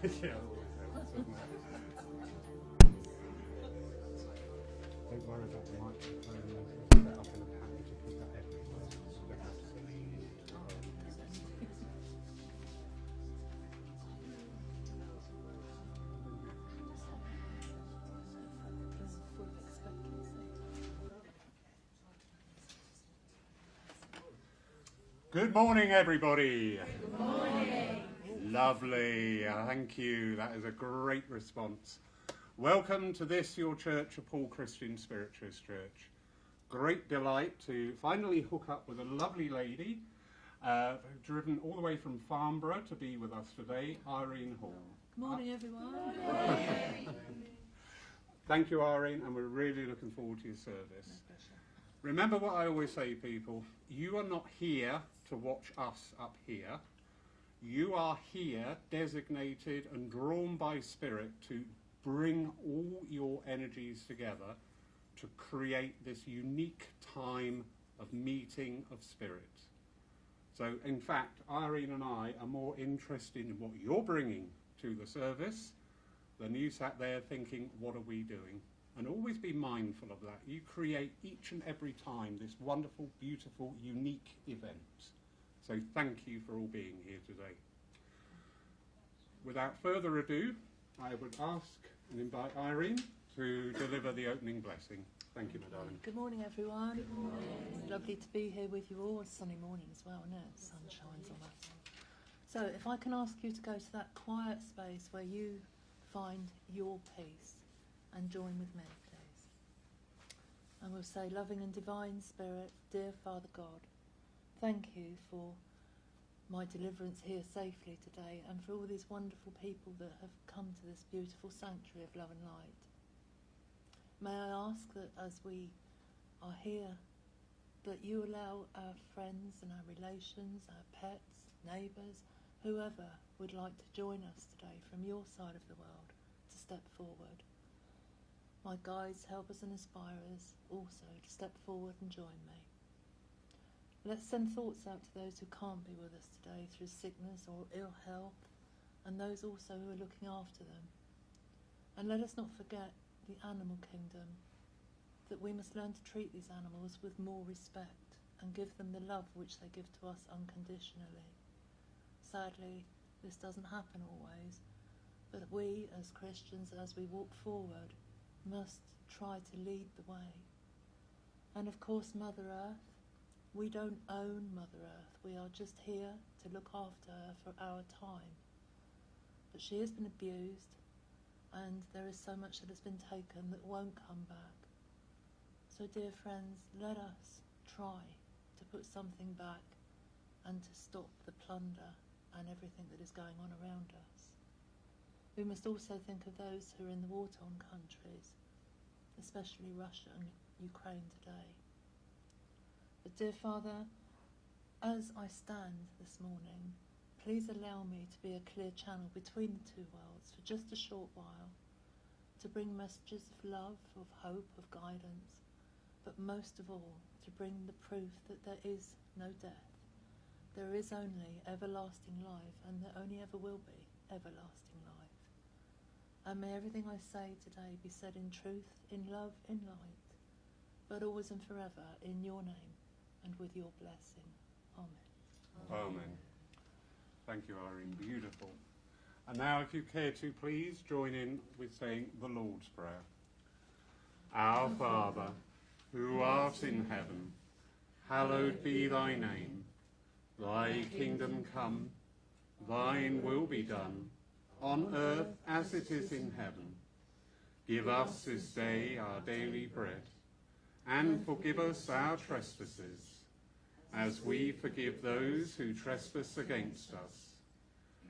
Yeah, always helps, doesn't it? Don't worry about the microphone. It's set up in a pattern to keep that everywhere. You don't have to say anything. Good morning, everybody. Good morning. Lovely. Thank you. That is a great response. Welcome to this, your church of Paul Christian Spiritualist Church. Great delight to finally hook up with a lovely lady, driven all the way from Farnborough to be with us today, Irene Hall. Good morning, everyone. Thank you, Irene, and we're really looking forward to your service. Remember what I always say, people, you are not here to watch us up here. You are here designated and drawn by Spirit to bring all your energies together to create this unique time of meeting of Spirit. So, in fact, Irene and I are more interested in what you're bringing to the service than you sat there thinking, what are we doing? And always be mindful of that. You create each and every time this wonderful, beautiful, unique event. So thank you for all being here today. Without further ado, I would ask and invite Irene to deliver the opening blessing. Thank you, my darling. Good morning, everyone. Good morning. It's lovely to be here with you all. It's a sunny morning as well, isn't it? The sun shines on us. So if I can ask you to go to that quiet space where you find your peace and join with me, please. And we'll say, loving and divine Spirit, dear Father God, thank you for my deliverance here safely today and for all these wonderful people that have come to this beautiful sanctuary of love and light. May I ask that as we are here, that you allow our friends and our relations, our pets, neighbours, whoever would like to join us today from your side of the world to step forward. My guides, helpers and inspirers also to step forward and join me. Let's send thoughts out to those who can't be with us today through sickness or ill health, and those also who are looking after them. And let us not forget the animal kingdom, that we must learn to treat these animals with more respect and give them the love which they give to us unconditionally. Sadly, this doesn't happen always, but we as Christians, as we walk forward, must try to lead the way. And of course, Mother Earth, we don't own Mother Earth. We are just here to look after her for our time. But she has been abused, and there is so much that has been taken that won't come back. So, dear friends, let us try to put something back and to stop the plunder and everything that is going on around us. We must also think of those who are in the war-torn countries, especially Russia and Ukraine today. But dear Father, as I stand this morning, please allow me to be a clear channel between the two worlds for just a short while, to bring messages of love, of hope, of guidance, but most of all, to bring the proof that there is no death. There is only everlasting life, and there only ever will be everlasting life. And may everything I say today be said in truth, in love, in light, but always and forever in your name and with your blessing. Amen. Amen. Thank you, Irene. Beautiful. And now, if you care to, please join in with saying the Lord's Prayer. Our Father, who art in heaven, hallowed be thy name. Thy kingdom come, thine will be done, on earth as it is in heaven. Give us this day our daily bread, and forgive us our trespasses, as we forgive those who trespass against us.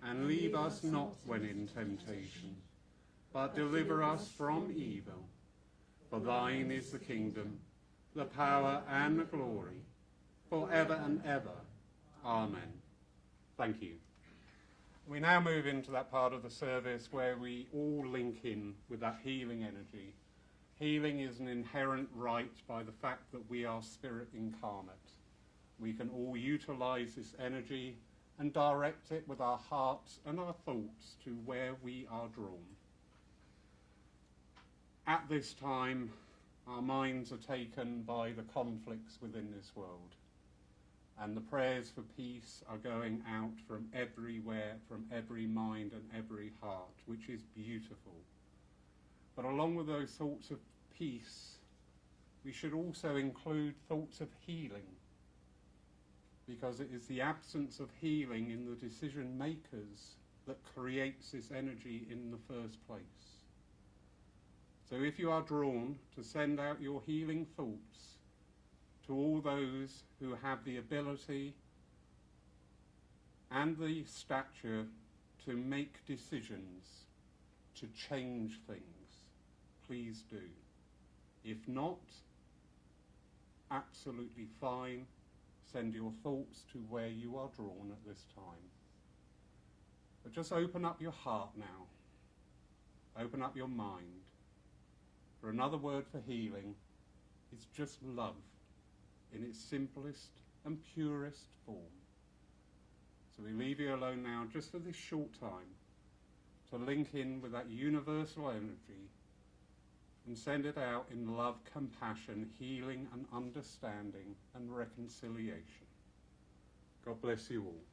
And leave us not when in temptation, but deliver us from evil. For thine is the kingdom, the power and the glory, forever and ever. Amen. Thank you. We now move into that part of the service where we all link in with that healing energy. Healing is an inherent right by the fact that we are spirit incarnate. We can all utilize this energy and direct it with our hearts and our thoughts to where we are drawn. At this time, our minds are taken by the conflicts within this world, and the prayers for peace are going out from everywhere, from every mind and every heart, which is beautiful. But along with those thoughts of peace, we should also include thoughts of healing, because it is the absence of healing in the decision makers that creates this energy in the first place. So if you are drawn to send out your healing thoughts to all those who have the ability and the stature to make decisions, to change things, please do. If not, absolutely fine. Send your thoughts to where you are drawn at this time. But just open up your heart now. Open up your mind. For another word for healing is just love in its simplest and purest form. So we leave you alone now just for this short time to link in with that universal energy and send it out in love, compassion, healing and understanding and reconciliation. God bless you all.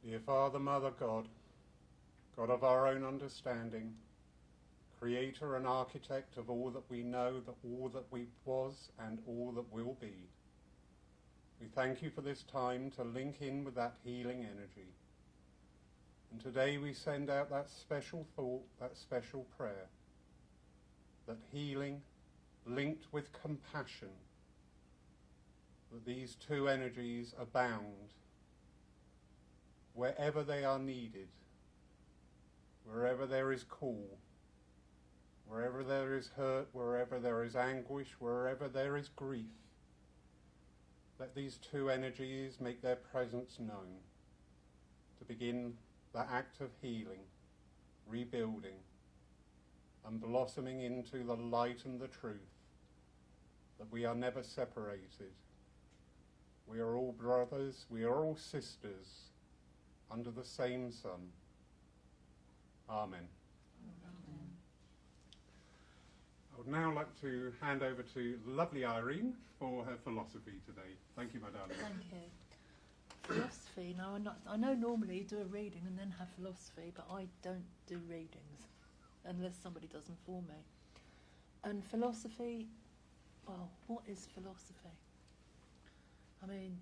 Dear Father, Mother, God, God of our own understanding, creator and architect of all that we know, that all that we was and all that will be, we thank you for this time to link in with that healing energy. And today we send out that special thought, that special prayer, that healing linked with compassion, that these two energies abound wherever they are needed, wherever there is call, wherever there is hurt, wherever there is anguish, wherever there is grief. Let these two energies make their presence known to begin the act of healing, rebuilding, and blossoming into the light and the truth that we are never separated. We are all brothers, we are all sisters under the same sun, Amen. I would now like to hand over to lovely Irene for her philosophy today. Thank you, my darling. Thank you. Philosophy. Now, I know normally you do a reading and then have philosophy, but I don't do readings unless somebody does them for me. And philosophy, well, what is philosophy? I mean,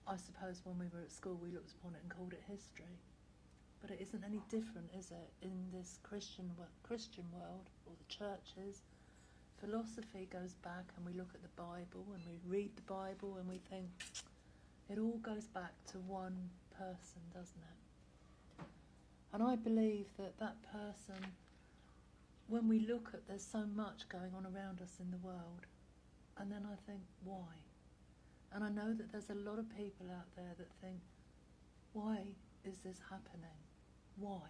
I suppose when we were at school we looked upon it and called it history. But it isn't any different, is it, in this Christian world, or the churches? Philosophy goes back and we look at the Bible and we read the Bible and we think it all goes back to one person, doesn't it? And I believe that that person, when we look at, there's so much going on around us in the world, and then I think, why? And I know that there's a lot of people out there that think, why is this happening? Why?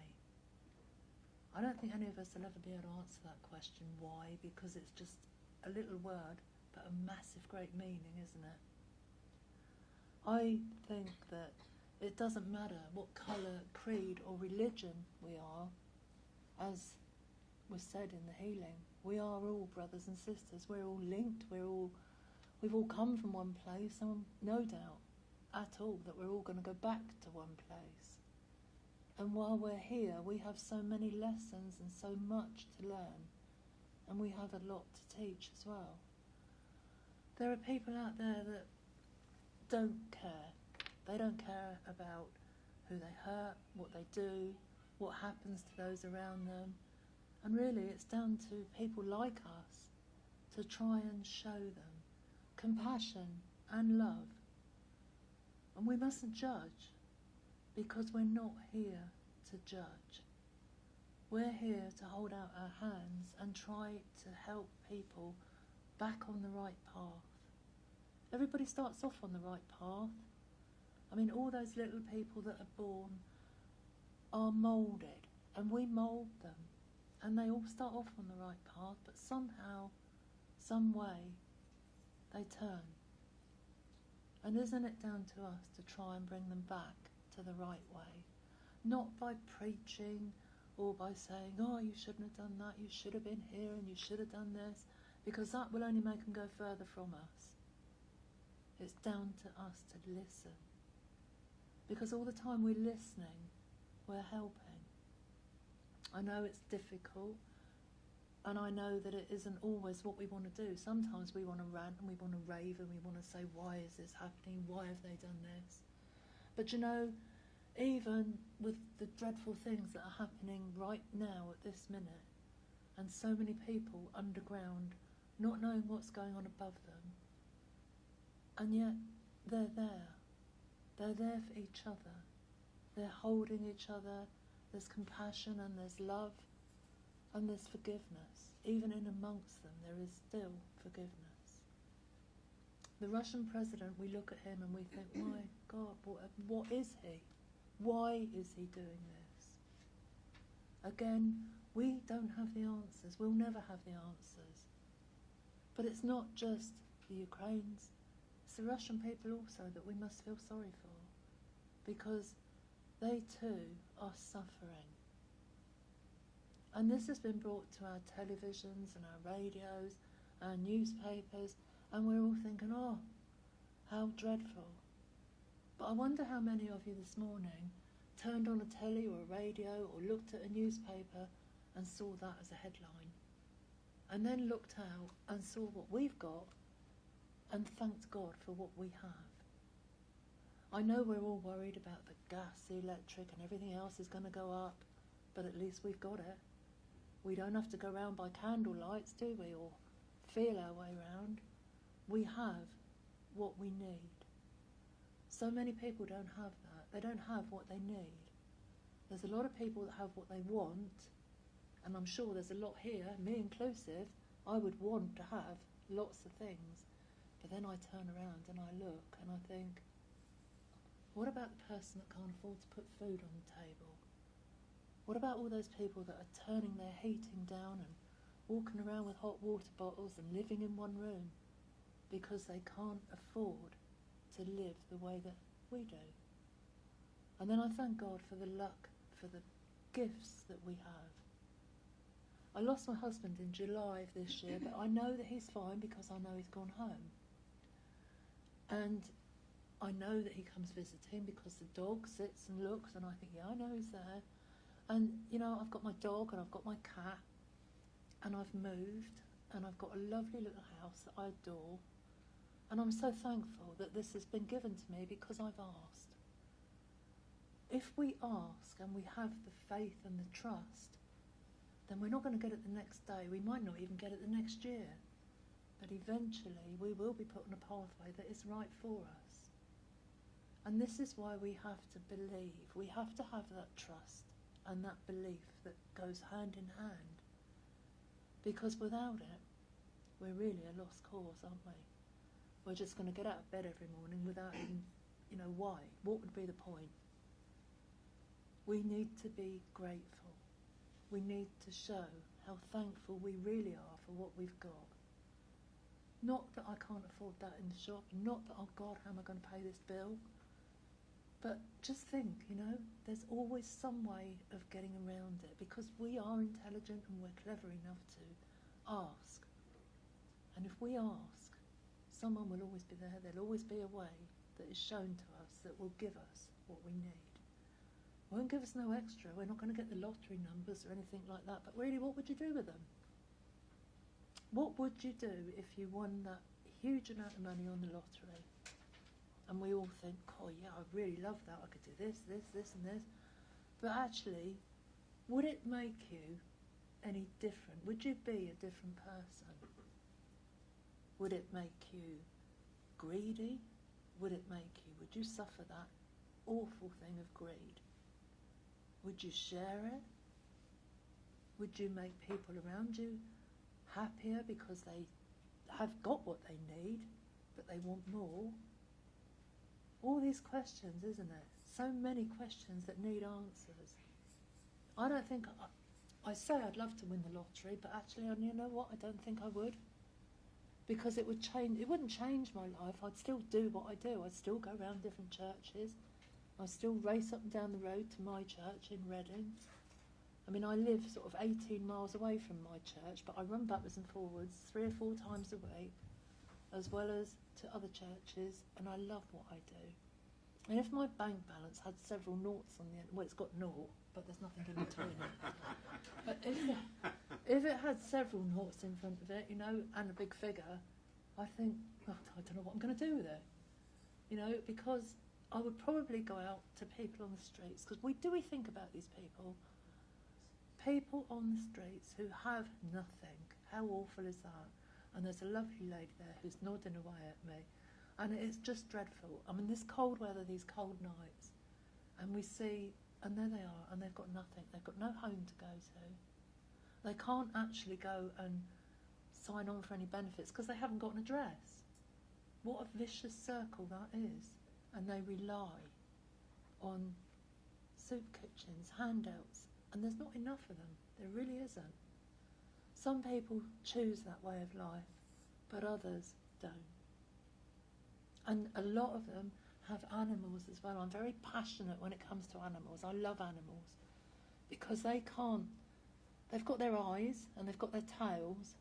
I don't think any of us will ever be able to answer that question, why, because it's just a little word, but a massive, great meaning, isn't it? I think that it doesn't matter what colour, creed or religion we are, as was said in the healing, we are all brothers and sisters, we're all linked, we've all come from one place, and no doubt at all that we're all going to go back to one place. And while we're here, we have so many lessons and so much to learn, and we have a lot to teach as well. There are people out there that don't care. They don't care about who they hurt, what they do, what happens to those around them. And really, it's down to people like us to try and show them compassion and love. And we mustn't judge, because we're not here to judge. We're here to hold out our hands and try to help people back on the right path. Everybody starts off on the right path. I mean, all those little people that are born are moulded, and we mould them, and they all start off on the right path, but somehow, some way, they turn. And isn't it down to us to try and bring them back to the right way? Not by preaching or by saying, oh, you shouldn't have done that, you should have been here and you should have done this, because that will only make them go further from us. It's down to us to listen. Because all the time we're listening, we're helping. I know it's difficult, and I know that it isn't always what we want to do. Sometimes we want to rant and we want to rave and we want to say, why is this happening? Why have they done this? But you know, even with the dreadful things that are happening right now at this minute, and so many people underground not knowing what's going on above them, and yet they're there. They're there for each other. They're holding each other. There's compassion and there's love and there's forgiveness. Even in amongst them, there is still forgiveness. The Russian president, we look at him and we think, my God, what is he? Why is he doing this? Again, we don't have the answers. We'll never have the answers. But it's not just the Ukrainians. It's the Russian people also that we must feel sorry for, because they too are suffering. And this has been brought to our televisions and our radios, our newspapers, and we're all thinking, oh, how dreadful. But I wonder how many of you this morning turned on a telly or a radio or looked at a newspaper and saw that as a headline, and then looked out and saw what we've got and thanked God for what we have. I know we're all worried about the gas, the electric and everything else is going to go up, but at least we've got it. We don't have to go round by candle lights, do we, or feel our way round. We have what we need. So many people don't have that. They don't have what they need. There's a lot of people that have what they want, and I'm sure there's a lot here, me inclusive. I would want to have lots of things, but then I turn around and I look and I think, what about the person that can't afford to put food on the table? What about all those people that are turning their heating down and walking around with hot water bottles and living in one room because they can't afford to live the way that we do? And then I thank God for the luck, for the gifts that we have. I lost my husband in July of this year, but I know that he's fine because I know he's gone home. And I know that he comes visiting because the dog sits and looks, and I think, yeah, I know he's there. And, you know, I've got my dog and I've got my cat, and I've moved, and I've got a lovely little house that I adore. And I'm so thankful that this has been given to me because I've asked. If we ask and we have the faith and the trust, then we're not going to get it the next day. We might not even get it the next year. But eventually we will be put on a pathway that is right for us. And this is why we have to believe. We have to have that trust and that belief that goes hand in hand. Because without it, we're really a lost cause, aren't we? We're just going to get out of bed every morning without even, you know, why? What would be the point? We need to be grateful. We need to show how thankful we really are for what we've got. Not that I can't afford that in the shop, not that, oh God, how am I going to pay this bill? But just think, you know, there's always some way of getting around it because we are intelligent and we're clever enough to ask. And if we ask, someone will always be there. There'll always be a way that is shown to us that will give us what we need. Won't give us no extra. We're not going to get the lottery numbers or anything like that. But really, what would you do with them? What would you do if you won that huge amount of money on the lottery? And we all think, oh yeah, I really love that. I could do this, this, this and this. But actually, would it make you any different? Would you be a different person? Would it make you greedy? Would you suffer that awful thing of greed? Would you share it? Would you make people around you happier because they have got what they need, but they want more? All these questions, isn't it? So many questions that need answers. I don't think, I say I'd love to win the lottery, but actually, you know what, I don't think I would. Because it wouldn't change my life. I'd still do what I do. I'd still go around different churches. I'd still race up and down the road to my church in Reading. I mean, I live sort of 18 miles away from my church, but I run backwards and forwards 3 or 4 times a week, as well as to other churches, and I love what I do. And if my bank balance had several noughts on the end, well, it's got naught, but there's nothing in between it. But if it had several noughts in front of it, you know, and a big figure, I think, oh, I don't know what I'm going to do with it. You know, because I would probably go out to people on the streets, because we think about these people. People on the streets who have nothing. How awful is that? And there's a lovely lady there who's nodding away at me. And it's just dreadful. I mean, this cold weather, these cold nights, and we see, and there they are, and they've got nothing. They've got no home to go to. They can't actually go and sign on for any benefits because they haven't got an address. What a vicious circle that is. And they rely on soup kitchens, handouts, and there's not enough of them. There really isn't. Some people choose that way of life, but others don't. And a lot of them have animals as well. I'm very passionate when it comes to animals. I love animals because they've got their eyes and they've got their tails,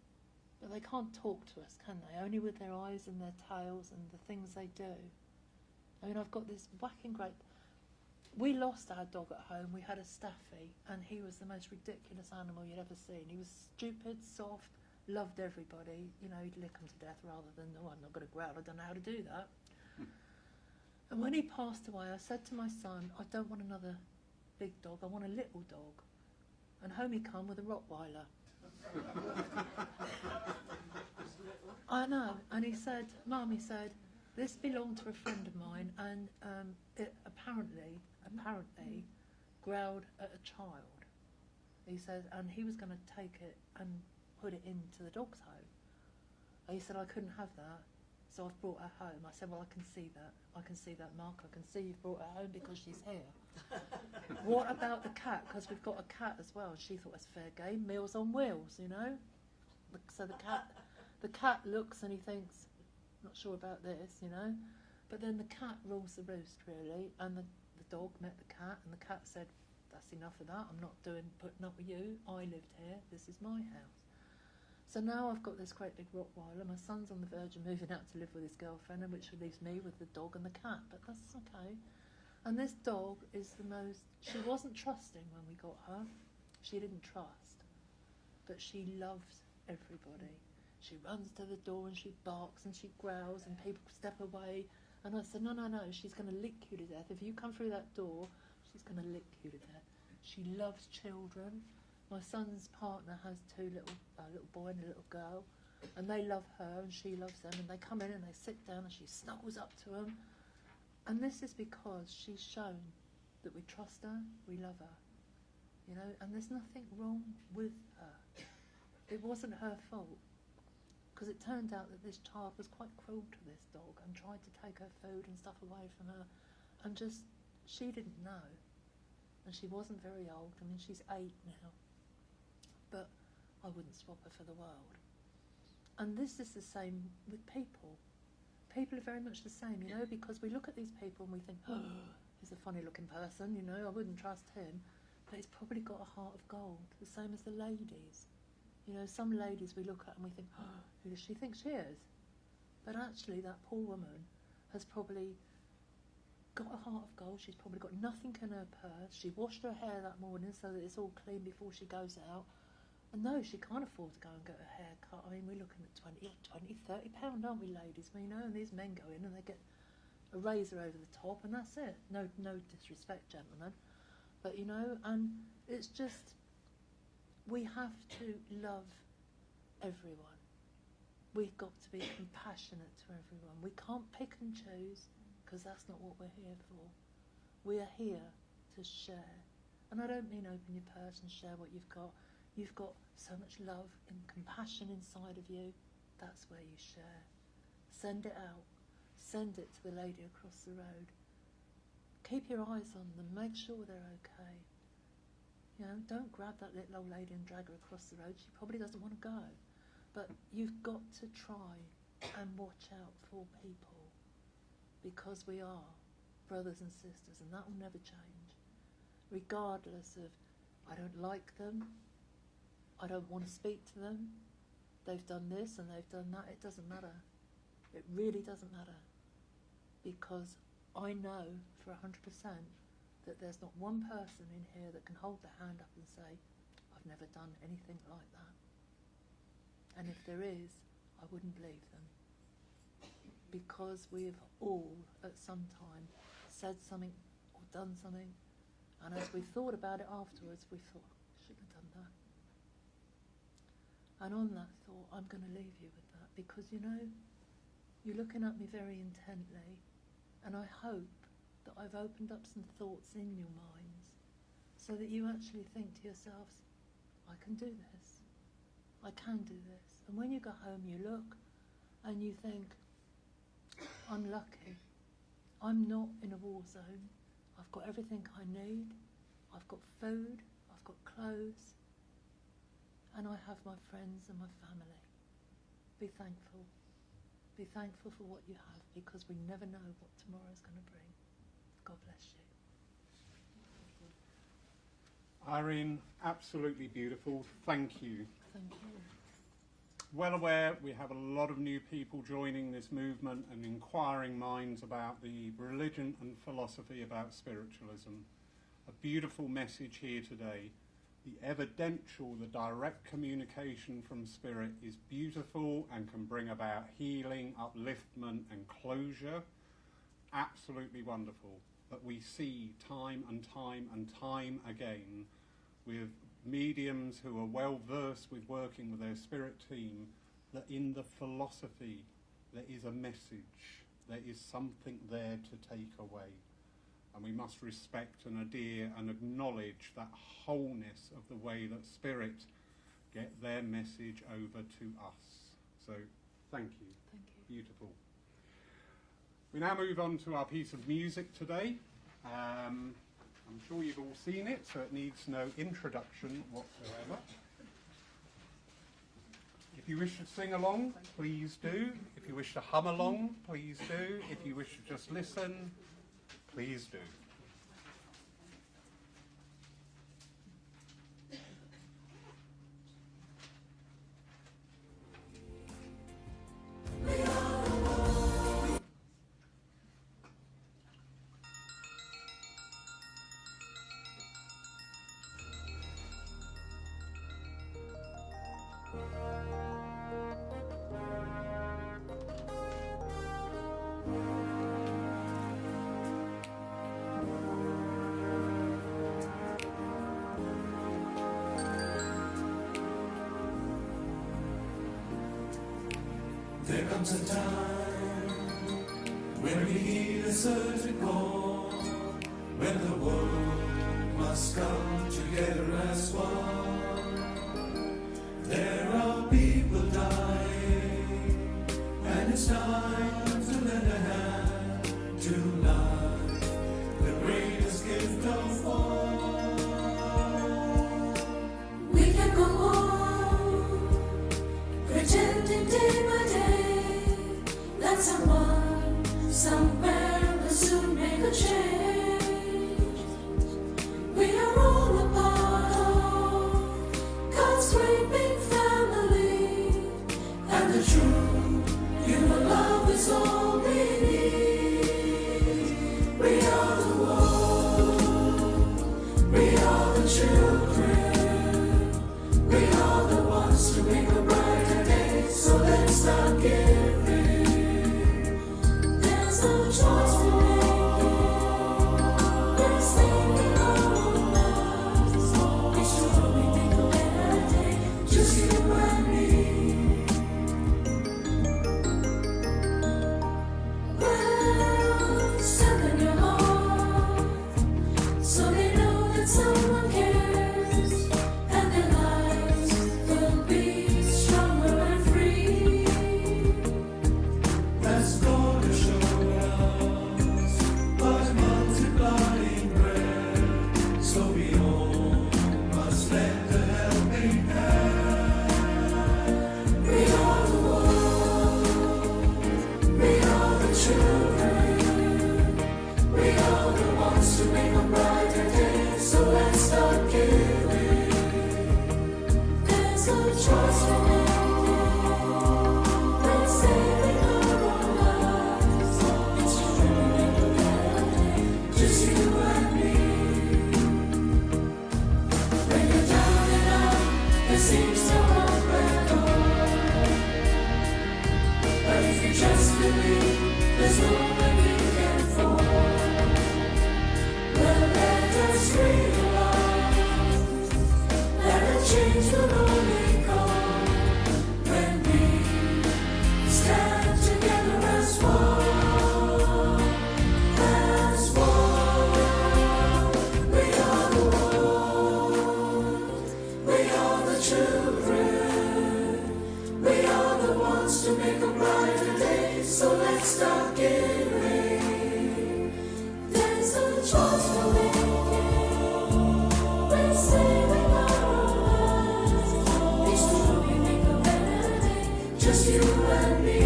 but they can't talk to us, can they? Only with their eyes and their tails and the things they do. I mean, I've got this whacking great... We lost our dog at home. We had a Staffy, and he was the most ridiculous animal you'd ever seen. He was stupid, soft, loved everybody. You know, he'd lick them to death rather than, oh, I'm not going to growl, I don't know how to do that. And when he passed away, I said to my son, I don't want another big dog, I want a little dog. And home he come with a Rottweiler. I know, and he said, Mum, he said, this belonged to a friend of mine, and it apparently growled at a child. He said, and he was going to take it and put it into the dog's home. And he said, I couldn't have that, so I've brought her home. I said, well, I can see that. I can see that, Mark. I can see you've brought her home because she's here. What about the cat? Because we've got a cat as well. She thought it was fair game. Meals on Wheels, you know? So the cat looks and he thinks, not sure about this, you know? But then the cat rules the roost, really, and the dog met the cat, and the cat said, that's enough of that. I'm not putting up with you. I lived here. This is my house. So now I've got this great big Rottweiler. My son's on the verge of moving out to live with his girlfriend, and which leaves me with the dog and the cat, but that's okay. And this dog is the most... She wasn't trusting when we got her. She didn't trust. But she loves everybody. She runs to the door and she barks and she growls and people step away. And I said, no, she's going to lick you to death. If you come through that door, she's going to lick you to death. She loves children. My son's partner has two a little boy and a little girl, and they love her and she loves them, and they come in and they sit down and she snuggles up to them. And this is because she's shown that we trust her, we love her, you know, and there's nothing wrong with her. It wasn't her fault, because it turned out that this child was quite cruel to this dog and tried to take her food and stuff away from her, and just, she didn't know. And she wasn't very old. I mean, she's 8 now. But I wouldn't swap her for the world. And this is the same with people. People are very much the same, you know, because we look at these people and we think, oh, he's a funny looking person, you know, I wouldn't trust him. But he's probably got a heart of gold, the same as the ladies. You know, some ladies we look at and we think, oh, who does she think she is? But actually that poor woman has probably got a heart of gold. She's probably got nothing in her purse. She washed her hair that morning so that it's all clean before she goes out. And no, she can't afford to go and get her hair cut. I mean, we're looking at 20, 30 pound, aren't we, ladies? I mean, you know, and these men go in and they get a razor over the top and that's it. No disrespect, gentlemen. But, you know, and it's just, we have to love everyone. We've got to be compassionate to everyone. We can't pick and choose, because that's not what we're here for. We are here to share. And I don't mean open your purse and share what you've got. You've got so much love and compassion inside of you. That's where you share. Send it out. Send it to the lady across the road. Keep your eyes on them. Make sure they're okay. You know, don't grab that little old lady and drag her across the road. She probably doesn't want to go. But you've got to try and watch out for people, because we are brothers and sisters, and that will never change. Regardless of, I don't like them, I don't want to speak to them, they've done this and they've done that, it doesn't matter. It really doesn't matter. Because I know for 100% that there's not one person in here that can hold their hand up and say, I've never done anything like that. And if there is, I wouldn't believe them. Because we've all, at some time, said something or done something, and as we thought about it afterwards, we thought, I shouldn't have done that. And on that thought, I'm going to leave you with that, because, you know, you're looking at me very intently, and I hope that I've opened up some thoughts in your minds, so that you actually think to yourselves, I can do this. I can do this. And when you go home, you look, and you think, I'm lucky. I'm not in a war zone. I've got everything I need. I've got food. I've got clothes. And I have my friends and my family. Be thankful. Be thankful for what you have, because we never know what tomorrow's going to bring. God bless you. Irene, absolutely beautiful. Thank you. Thank you. Well aware we have a lot of new people joining this movement and inquiring minds about the religion and philosophy about spiritualism. A beautiful message here today. The evidential, the direct communication from spirit is beautiful and can bring about healing, upliftment and closure. Absolutely wonderful. But we see time and time and time again with mediums who are well versed with working with their spirit team, that in the philosophy there is a message, there is something there to take away, and we must respect and adhere and acknowledge that wholeness of the way that spirit get their message over to us. So thank you. Thank you. Beautiful. We now move on to our piece of music today. I'm sure you've all seen it, so it needs no introduction whatsoever. If you wish to sing along, please do. If you wish to hum along, please do. If you wish to just listen, please do. There comes a time when we heed a certain call, when the world must come together as one. There are people dying, and it's time to lend a hand to life, the greatest gift of all. We can go on, pretending day by day that someone, somewhere will soon make a change. We are all a part of God's great big family, and the true human love is all we need. We are the world, we are the children, we are the ones to make a brighter day, so let's start giving. There's no choice to make. We're saving our own lives. It's true, we make a better day, just you and me. Well, step in your heart, so they know that someone cares, and their lives will be stronger and free. That's gonna show us by multiplying bread, so we all must lend a helping hand. We are the world, we are the children, we are the ones to make a brighter day, so let's start giving. There's no choice to make. We're saving our own lives. It's true, we make a better day, just you and me. When you're down and out, there seems no hope at all. But if you just believe, there's nowhere we can fall. Well, let us realize that a change will only come when we stand together as one. As one, we are the world, we are the children, we are the ones to make a brighter day, so let's start giving. There's no choice for making. We're saving our own lives. It's true, we make a better day, just you and me.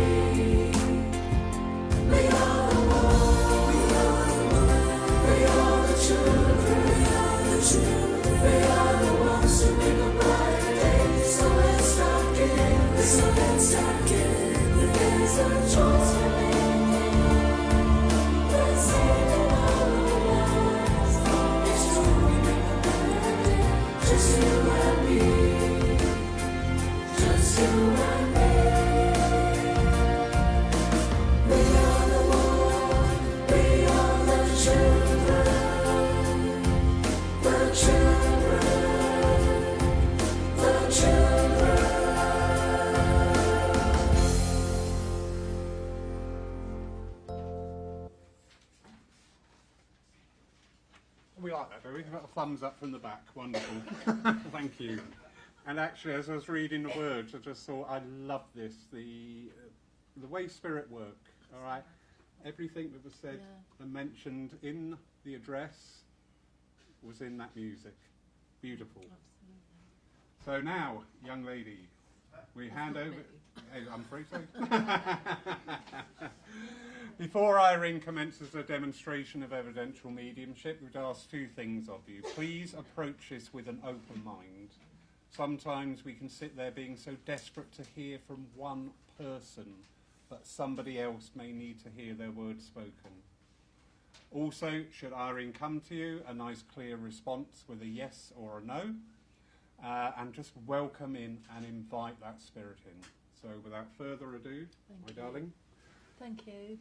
We are the world, we are the world, we are the children, we are the children, we are the ones to make a brighter day, so let's start giving, so let's start giving. There's no choice for making. We're saving our own lives. It's true, we make a better day, just you and me, just you and me. We are the world, we are the children, the children, the children. We like that, do we? Got a thumbs up from the back. Wonderful. Thank you. And actually, as I was reading the words, I just thought, I love this. The way Spirit work, all right? Everything that was said Yeah. and mentioned in the address was in that music. Beautiful. Absolutely. So now, young lady, we hand over... Hey, I'm free to. Before Irene commences a demonstration of evidential mediumship, we'd ask two things of you. Please approach this with an open mind. Sometimes we can sit there being so desperate to hear from one person, but somebody else may need to hear their words spoken. Also, should Irene come to you, a nice clear response with a yes or a no, and just welcome in and invite that spirit in. So without further ado, Thank my you. darling. Thank you.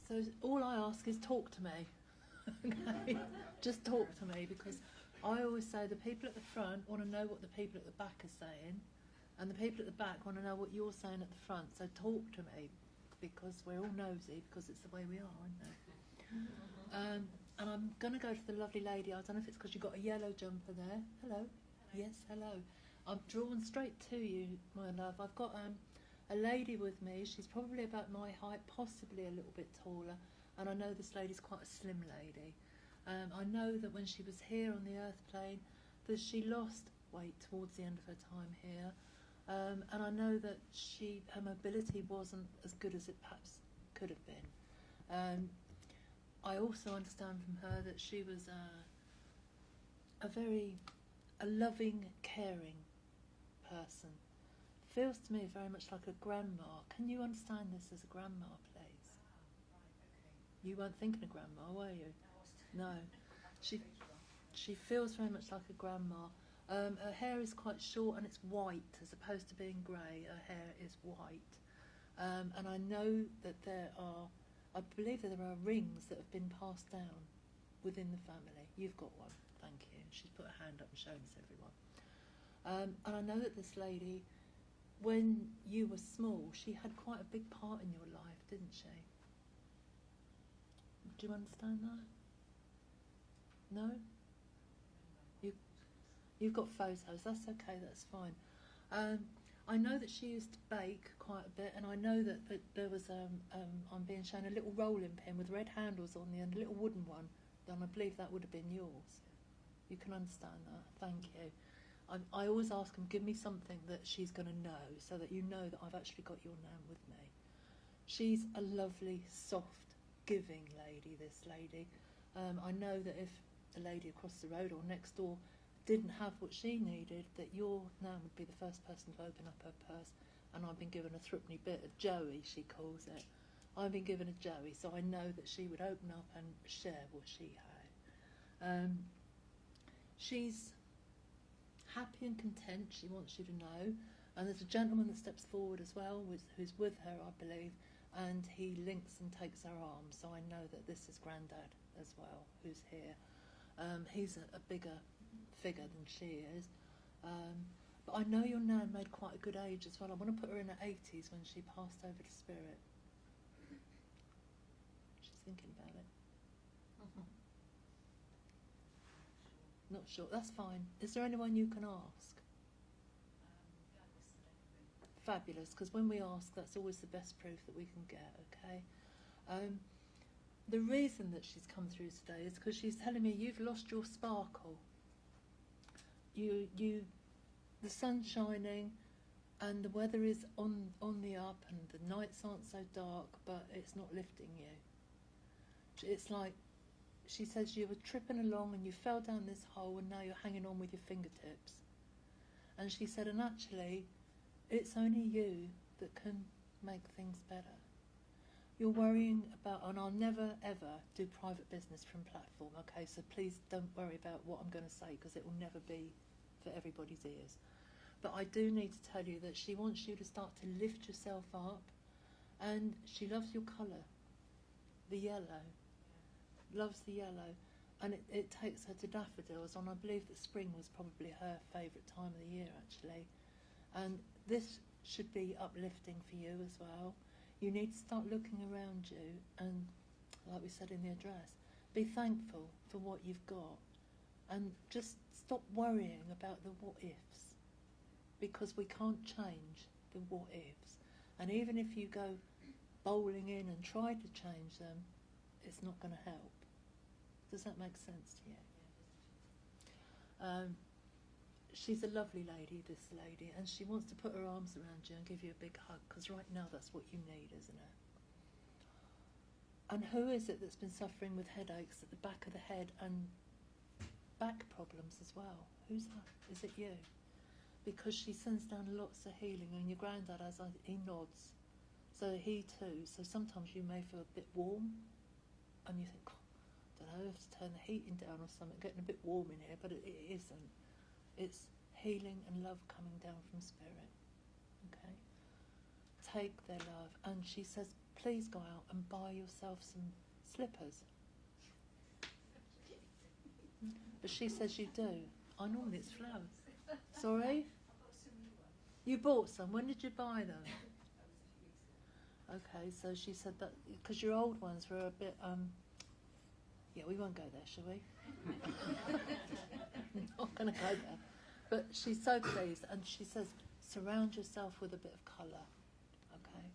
So all I ask is talk to me. Okay? Just talk to me, because I always say the people at the front want to know what the people at the back are saying, And the people at the back want to know what you're saying at the front. So talk to me, because we're all nosy, because it's the way we are, aren't they? And I'm going to go to the lovely lady. I don't know if it's because you've got a yellow jumper there. Hello. Yes, hello. I'm drawn straight to you, my love. I've got a lady with me. She's probably about my height, possibly a little bit taller. And I know this lady's quite a slim lady. I know that when she was here on the earth plane, that she lost weight towards the end of her time here. And I know that her mobility wasn't as good as it perhaps could have been. I also understand from her that she was a loving, caring person. Feels to me very much like a grandma. Can you understand this as a grandma, please? You weren't thinking of grandma, were you? No. She feels very much like a grandma. Her hair is quite short and it's white as opposed to being grey. Her hair is white. And I know that I believe that there are rings that have been passed down within the family. You've got one, thank you. She's put her hand up and shown us everyone. And I know that this lady, when you were small, she had quite a big part in your life, didn't she? Do you understand that? No? You've got photos, that's okay, that's fine. I know that she used to bake quite a bit, and I know that there was, I'm being shown a little rolling pin with red handles on the end, a little wooden one, and I believe that would have been yours. You can understand that, thank you. I always ask them, give me something that she's going to know, so that you know that I've actually got your nan with me. She's a lovely, soft, giving lady, this lady. I know that if the lady across the road or next door didn't have what she needed, that your nan would be the first person to open up her purse. And I've been given a threepenny bit, a Joey she calls it. I've been given a Joey, so I know that she would open up and share what she had. She's happy and content, she wants you to know. And there's a gentleman that steps forward as well, who's with her, I believe, and he links and takes her arm, so I know that this is Grandad as well, who's here. He's a bigger figure than she is. But I know your nan made quite a good age as well. I want to put her in her 80s when she passed over to spirit. She's thinking about it. Not sure. That's fine. Is there anyone you can ask? Fabulous, because when we ask, that's always the best proof that we can get, okay? The reason that she's come through today is because she's telling me you've lost your sparkle. The sun's shining and the weather is on the up and the nights aren't so dark, but it's not lifting you. It's like, she says you were tripping along and you fell down this hole and now you're hanging on with your fingertips. And she said, and actually, it's only you that can make things better. You're worrying about, and I'll never ever do private business from platform, okay, so please don't worry about what I'm going to say, because it will never be for everybody's ears. But I do need to tell you that she wants you to start to lift yourself up, and she loves your colour, the yellow, loves the yellow, and it takes her to daffodils, and I believe that spring was probably her favourite time of the year, actually. And this should be uplifting for you as well. You need to start looking around you and, like we said in the address, be thankful for what you've got and just stop worrying about the what-ifs, because we can't change the what-ifs. And even if you go bowling in and try to change them, it's not going to help. Does that make sense to you? She's a lovely lady, this lady, and she wants to put her arms around you and give you a big hug, because right now that's what you need, isn't it? And who is it that's been suffering with headaches at the back of the head and back problems as well? Who's that? Is it you? Because she sends down lots of healing, and your granddad, he nods, so he too. So sometimes you may feel a bit warm, and you think, I don't know, I have to turn the heating down or something, getting a bit warm in here, but it isn't. It's healing and love coming down from spirit, okay? Take their love. And she says, please go out and buy yourself some slippers. But she says you do. I normally it's flowers. Sorry? You bought some. When did you buy them? Okay, so she said that because your old ones were a bit. Yeah, we won't go there, shall we? Not going to go there. But she's so pleased, and she says, surround yourself with a bit of colour. Okay,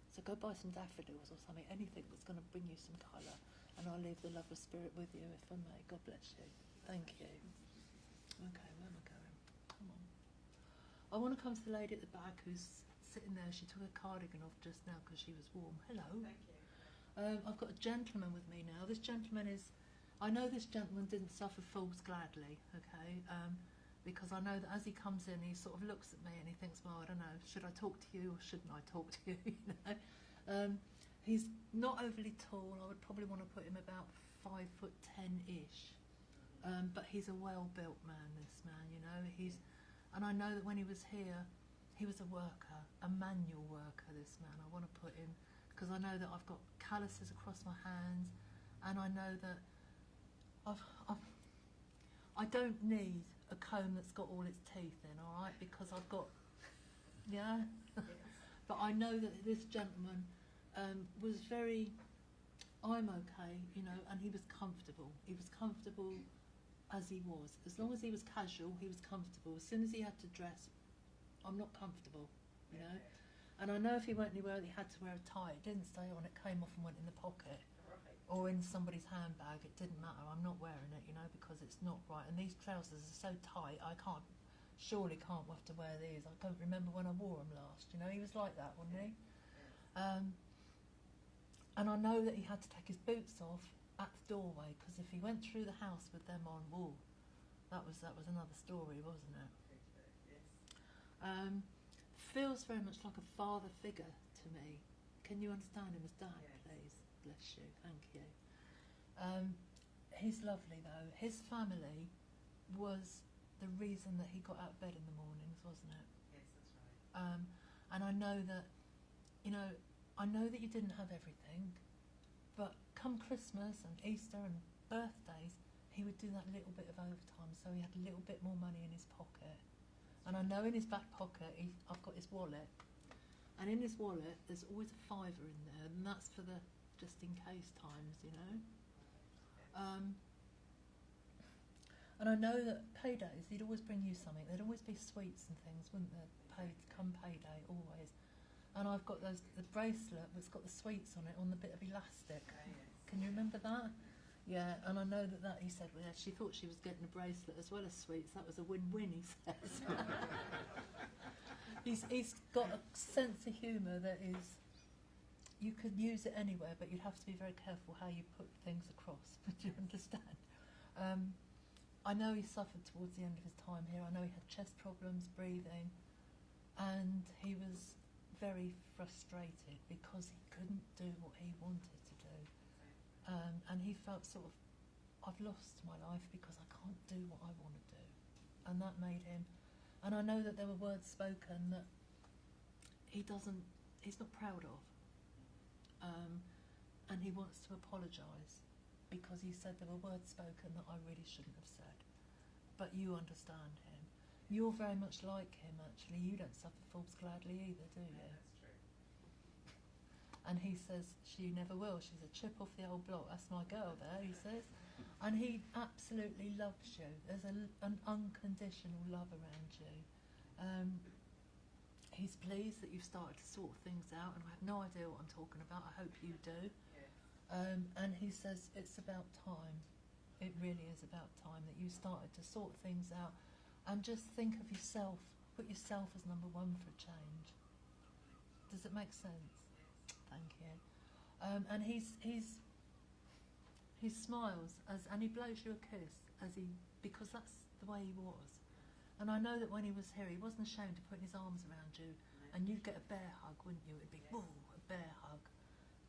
so go buy some daffodils or something, anything that's going to bring you some colour, and I'll leave the love of spirit with you if I may. God bless you. Thank you. Okay, where am I going? Come on. I want to come to the lady at the back who's sitting there. She took her cardigan off just now because she was warm. Hello. Thank you. I've got a gentleman with me now. This gentleman is, I know this gentleman didn't suffer fools gladly, okay, because I know that as he comes in, he sort of looks at me and he thinks, well, I don't know, should I talk to you or shouldn't I talk to you, you know. He's not overly tall. I would probably want to put him about 5'10"-ish, but he's a well-built man, this man, you know. And I know that when he was here, he was a worker, a manual worker, this man. I want to put him, because I know that I've got calluses across my hands, and I know that I don't need a comb that's got all its teeth in, all right, because I've got, yeah. But I know that this gentleman was very, I'm okay, you know, and he was comfortable. He was comfortable as he was. As long as he was casual, he was comfortable. As soon as he had to dress, I'm not comfortable, you know. And I know if he went anywhere, he had to wear a tie. It didn't stay on, it came off and went in the pocket or in somebody's handbag. It didn't matter. I'm not wearing it, you know, because it's not right. And these trousers are so tight, I surely can't have to wear these. I don't remember when I wore them last, you know. He was like that, wasn't he? And I know that he had to take his boots off at the doorway, because if he went through the house with them on, whoa, that was another story, wasn't it? Feels very much like a father figure to me. Can you understand him as dad, please? Bless you, thank you. He's lovely though. His family was the reason that he got out of bed in the mornings, wasn't it? Yes, that's right. And I know that, you know, I know that you didn't have everything, but come Christmas and Easter and birthdays, he would do that little bit of overtime, so he had a little bit more money in his pocket. And I know in his back pocket, I've got his wallet, and in his wallet there's always a fiver in there, and that's for the just in case times, you know. And I know that paydays, he'd always bring you something. There'd always be sweets and things, wouldn't there? Come payday, always. And I've got the bracelet that's got the sweets on it on the bit of elastic. Can you remember that? Yeah, and I know that he said, well, yeah, she thought she was getting a bracelet as well as sweets. That was a win-win, he says. He's got a sense of humour that is, you could use it anywhere, but you'd have to be very careful how you put things across. Do you understand? I know he suffered towards the end of his time here. I know he had chest problems, breathing, and he was very frustrated because he couldn't do what he wanted to do. And he felt sort of, I've lost my life because I can't do what I want to do. And that made him, and I know that there were words spoken that he's not proud of. And he wants to apologise because he said there were words spoken that I really shouldn't have said. But you understand him. You're very much like him, actually. You don't suffer fools gladly either, do you? That's true. And he says she never will. She's a chip off the old block. That's my girl there, he says. And he absolutely loves you. There's an unconditional love around you. He's pleased that you've started to sort things out, and I have no idea what I'm talking about. I hope you do. And he says it's about time. It really is about time that you started to sort things out and just think of yourself. Put yourself as number one for a change. Does it make sense? Thank you. And he smiles and he blows you a kiss because that's the way he was. And I know that when he was here, he wasn't ashamed to put his arms around you, and you'd get a bear hug, wouldn't you? It'd be whoa, a bear hug.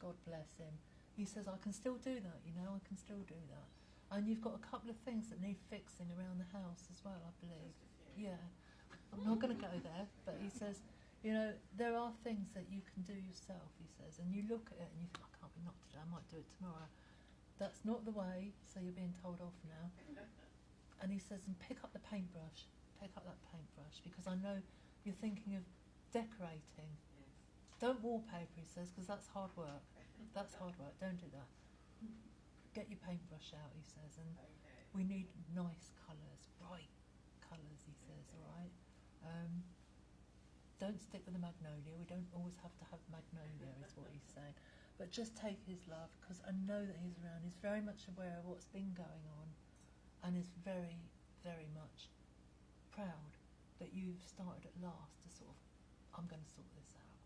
God bless him. He says, I can still do that, you know, I can still do that. And you've got a couple of things that need fixing around the house as well, I believe. Yeah. I'm not going to go there, but he says, you know, there are things that you can do yourself, he says, and you look at it and you think, I can't be knocked today, I might do it tomorrow. That's not the way, so you're being told off now. And he says, and pick up the paintbrush, because I know you're thinking of decorating. Don't wallpaper, he says, because that's hard work. That's hard work. Don't do that. Get your paintbrush out, he says, and we need nice colours, bright colours, he says, all right? Don't stick with the magnolia. We don't always have to have magnolia, is what he's saying. But just take his love, because I know that he's around. He's very much aware of what's been going on, and is very, very much proud that you've started at last to sort of, I'm going to sort this out.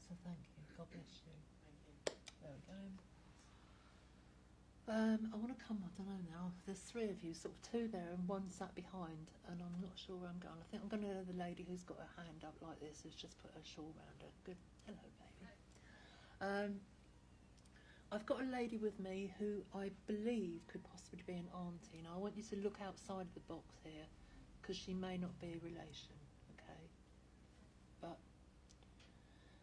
So thank you. God bless you. There we go. I want to come, I don't know now, there's three of you, sort of two there and one sat behind, and I'm not sure where I'm going. I think I'm going to go to the lady who's got her hand up like this, who's just put her shawl round her. Good. Hello, baby. I've got a lady with me who I believe could possibly be an auntie. Now I want you to look outside of the box here, because she may not be a relation, okay? But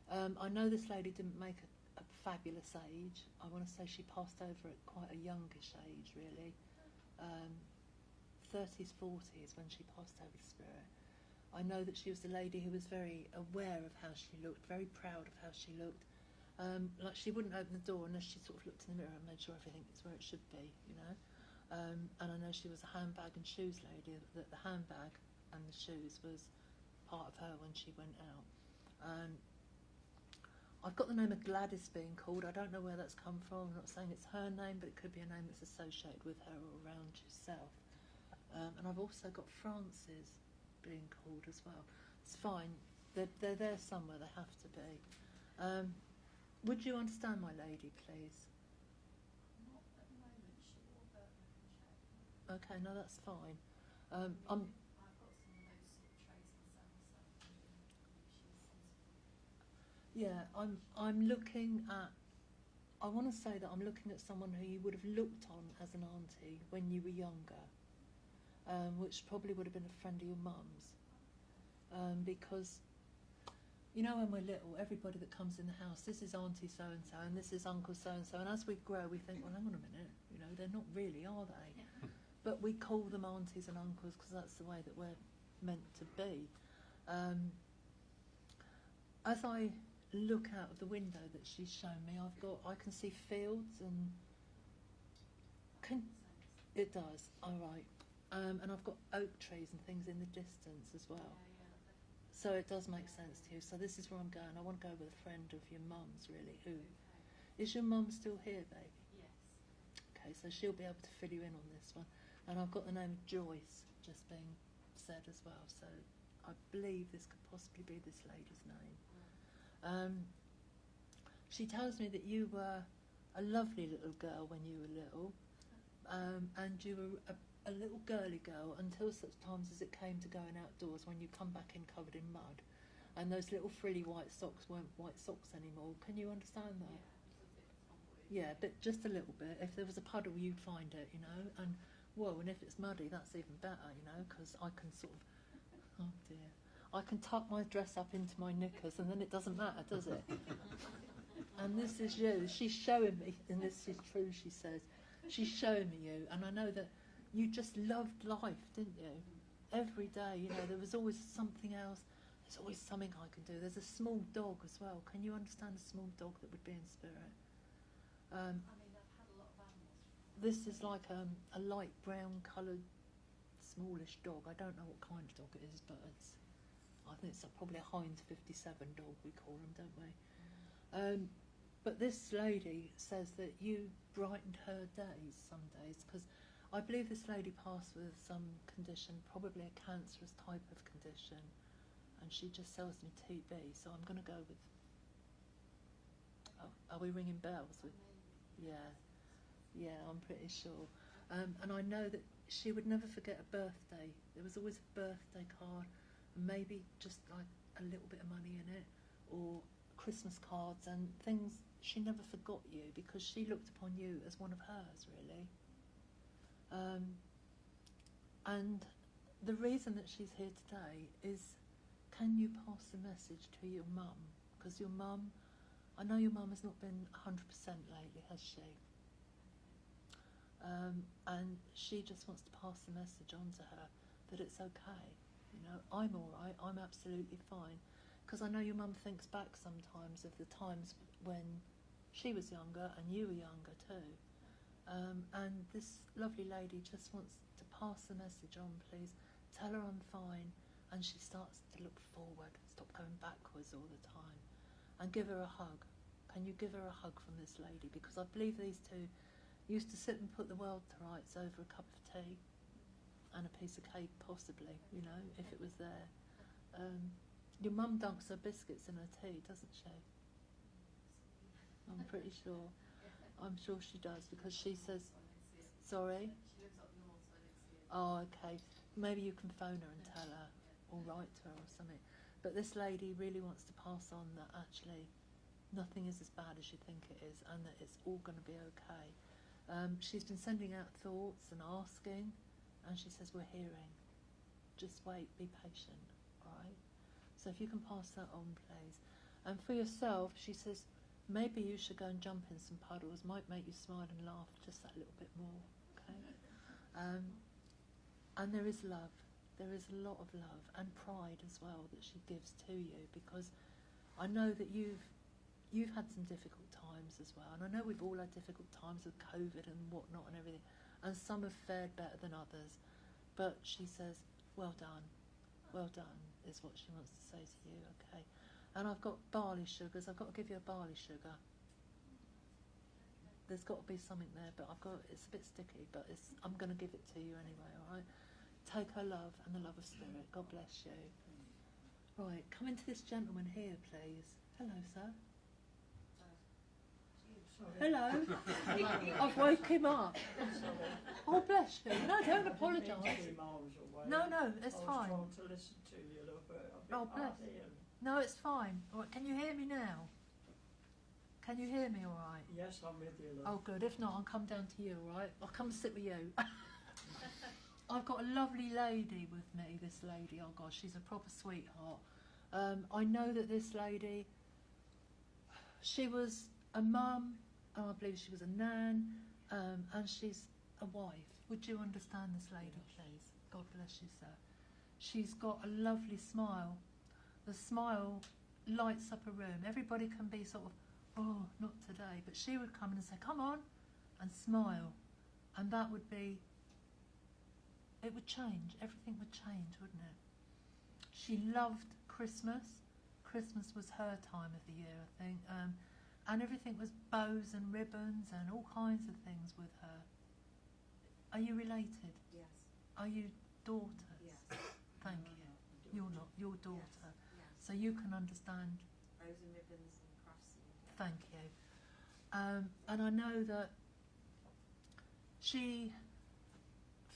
I know this lady didn't make a fabulous age. I want to say she passed over at quite a youngish age, really. 30s, 40s when she passed over to spirit. I know that she was a lady who was very aware of how she looked, very proud of how she looked. Like she wouldn't open the door unless she sort of looked in the mirror and made sure everything is where it should be, you know. And I know she was a handbag and shoes lady, that the handbag and the shoes was part of her when she went out. I've got the name of Gladys being called. I don't know where that's come from. I'm not saying it's her name, but it could be a name that's associated with her or around yourself. And I've also got Frances being called as well. It's fine. They're there somewhere. They have to be. Would you understand my lady, please? Not at the moment, sure, but I can check. Okay, no, that's fine. I've got some of those sort of traits myself, so Yeah, I'm looking at. I want to say that I'm looking at someone who you would have looked on as an auntie when you were younger, which probably would have been a friend of your mum's, because. You know, when we're little, everybody that comes in the house, this is Auntie so-and-so, and this is Uncle so-and-so, and as we grow, we think, well, hang on a minute, you know, they're not really, are they? But we call them aunties and uncles because that's the way that we're meant to be. As I look out of the window that she's shown me, I can see fields and... It does, all right. And I've got oak trees and things in the distance as well. So it does make sense to you. So this is where I'm going. I want to go with a friend of your mum's, really. Who is your mum still here, baby? yes. Okay, so she'll be able to fill you in on this one. And I've got the name of Joyce just being said as well. So I believe this could possibly be this lady's name. She tells me that you were a lovely little girl when you were little, and you were a little girly girl until such times as it came to going outdoors, when you come back in covered in mud and those little frilly white socks weren't white socks anymore. Can you understand that? Yeah, but just a little bit. If there was a puddle, you'd find it, you know. And well, and if it's muddy, that's even better, you know, because I can sort of, oh dear, I can tuck my dress up into my knickers and then it doesn't matter, does it? And this is you. She's showing me, and this is true, she says. She's showing me you, and I know that you just loved life, didn't you? Every day, you know, there was always something else. There's always something I can do. There's a small dog as well. Can you understand a small dog that would be in spirit? I mean, I've had a lot of animals. This is like a light brown coloured, smallish dog. I don't know what kind of dog it is, but I think it's probably a Heinz 57 dog, we call them, don't we? But this lady says that you brightened her days some days, because I believe this lady passed with some condition, probably a cancerous type of condition, and she just tells me TB, so I'm going to go with... Oh, are we ringing bells? Yeah, I'm pretty sure. And I know that she would never forget a birthday. There was always a birthday card, and maybe just like a little bit of money in it, or Christmas cards and things. She never forgot you because she looked upon you as one of hers, really. And the reason that she's here today is, can you pass the message to your mum? Because your mum, I know your mum has not been 100% lately, has she? And she just wants to pass the message on to her that it's okay. You know, I'm all right. I'm absolutely fine. Because I know your mum thinks back sometimes of the times when she was younger and you were younger too. And this lovely lady just wants to pass the message on, please. Tell her I'm fine. And she starts to look forward, stop going backwards all the time. And give her a hug. Can you give her a hug from this lady? Because I believe these two used to sit and put the world to rights over a cup of tea and a piece of cake, possibly, you know, if it was there. Your mum dunks her biscuits in her tea, doesn't she? I'm pretty sure. I'm sure she does, because she says... Sorry? Oh, okay. Maybe you can phone her and tell her, or write to her or something. But this lady really wants to pass on that actually nothing is as bad as you think it is, and that it's all going to be okay. She's been sending out thoughts and asking, and she says, we're hearing. Just wait, be patient, all right? So if you can pass that on, please. And for yourself, she says, maybe you should go and jump in some puddles. Might make you smile and laugh just that little bit more, okay? And there is love. There is a lot of love and pride as well that she gives to you, because I know that you've had some difficult times as well, and I know we've all had difficult times with COVID and whatnot and everything, and some have fared better than others. But she says, well done is what she wants to say to you, okay? And I've got barley sugars. I've got to give you a barley sugar. There's got to be something there, but it's a bit sticky, but I'm going to give it to you anyway, all right? Take her love and the love of spirit. God bless you. Right, come into this gentleman here, please. Hello, sir. Hello. I've woke him up. Oh, bless you. No, don't apologise. No, it's fine. I was trying to listen to you, love, but a bit Oh, bless. hard hearing. No, it's fine. All right, can you hear me now? Can you hear me all right? Yes, I'm with you, love. Oh, good. If not, I'll come down to you, all right? I'll come sit with you. I've got a lovely lady with me, this lady. Oh, gosh, she's a proper sweetheart. I know that this lady, she was a mum, and I believe she was a nan, and she's a wife. Would you understand this lady, please? God bless you, sir. She's got a lovely smile. The smile lights up a room. Everybody can be sort of, oh, not today. But she would come in and say, come on, and smile. And that would be, it would change. Everything would change, wouldn't it? She loved Christmas. Christmas was her time of the year, I think. And everything was bows and ribbons and all kinds of things with her. Are you related? Yes. Are you daughters? Yes. Thank you. You're not, your daughter. Yes. So you can understand. Bows and ribbons and crafts. Thank you. And I know that she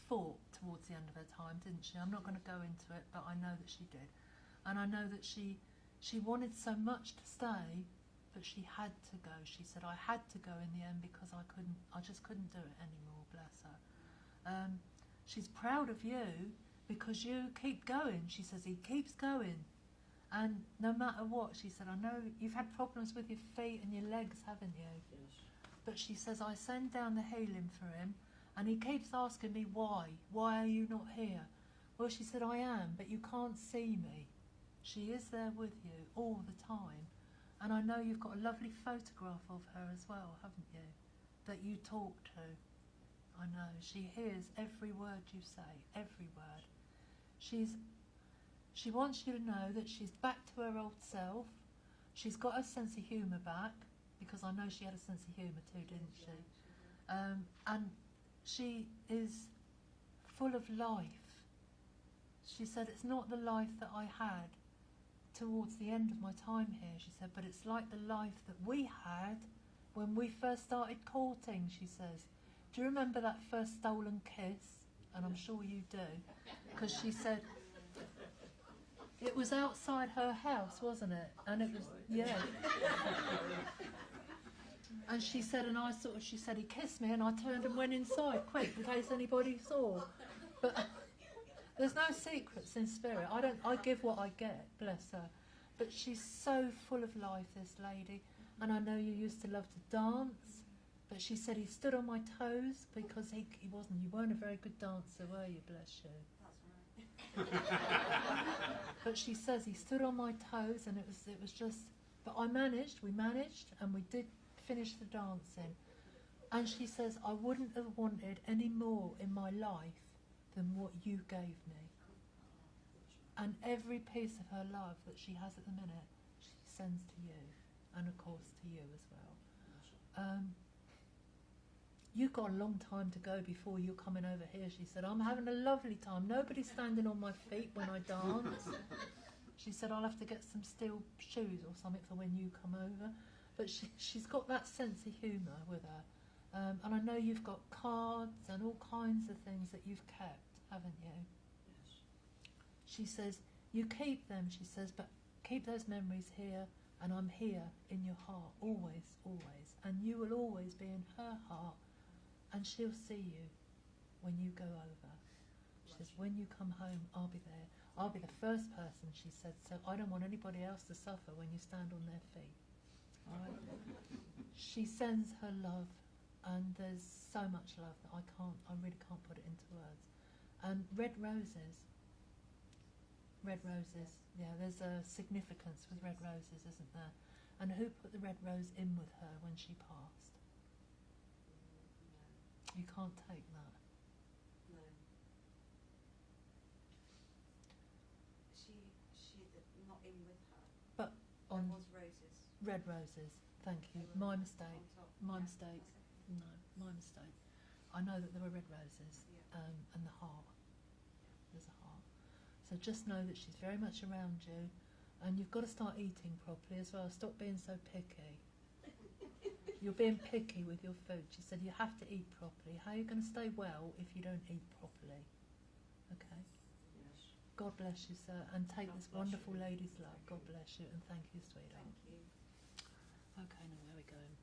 fought towards the end of her time, didn't she? I'm not going to go into it, but I know that she did. And I know that she wanted so much to stay, but she had to go. She said, I had to go in the end because I just couldn't do it anymore, bless her. She's proud of you because you keep going. She says, he keeps going. And no matter what, she said, I know you've had problems with your feet and your legs, haven't you? Yes. But she says, I send down the healing for him, and he keeps asking me why. Why are you not here? Well, she said, I am, but you can't see me. She is there with you all the time. And I know you've got a lovely photograph of her as well, haven't you? That you talk to. I know. She hears every word you say, every word. She wants you to know that she's back to her old self. She's got her sense of humour back, because I know she had a sense of humour too, didn't she? And she is full of life. She said, it's not the life that I had towards the end of my time here, she said, but it's like the life that we had when we first started courting, she says. Do you remember that first stolen kiss? And I'm sure you do, because she said it was outside her house, wasn't it? And it was, yeah. And she said, and she said, he kissed me, and I turned and went inside quick in case anybody saw. But there's no secrets in spirit. I give what I get, bless her. But she's so full of life, this lady. And I know you used to love to dance, but she said he stood on my toes because you weren't a very good dancer, were you, bless you? That's right. But she says he stood on my toes, and it was just. But we managed, and we did finish the dancing. And she says, I wouldn't have wanted any more in my life than what you gave me. And every piece of her love that she has at the minute, she sends to you, and of course to you as well. You've got a long time to go before you're coming over here, she said. I'm having a lovely time. Nobody's standing on my feet when I dance. She said, I'll have to get some steel shoes or something for when you come over. But she's got that sense of humour with her. And I know you've got cards and all kinds of things that you've kept, haven't you? Yes. She says, you keep them, she says, but keep those memories here, and I'm here in your heart, always, always. And you will always be in her heart, and she'll see you when you go over. She says, when you come home, I'll be there. I'll be the first person, she said, so I don't want anybody else to suffer when you stand on their feet. All right? She sends her love, and there's so much love that I really can't put it into words. And red roses, yeah, there's a significance with red roses, isn't there? And who put the red rose in with her when she passed? You can't take that. No. She not in with her. But on There was roses. red roses, thank you. They were My mistake. on top. My Yeah, mistake. that's okay. No, my mistake. I know that there were red roses, Yeah. and the heart. There's a heart. So just know that she's very much around you, and you've got to start eating properly as well. Stop being so picky. You're being picky with your food. She said you have to eat properly. How are you going to stay well if you don't eat properly? Okay. Yes. God bless you, sir, and take God this bless wonderful you. lady's love. God bless you, and thank you, sweetheart. Thank you. Okay, now where are we going?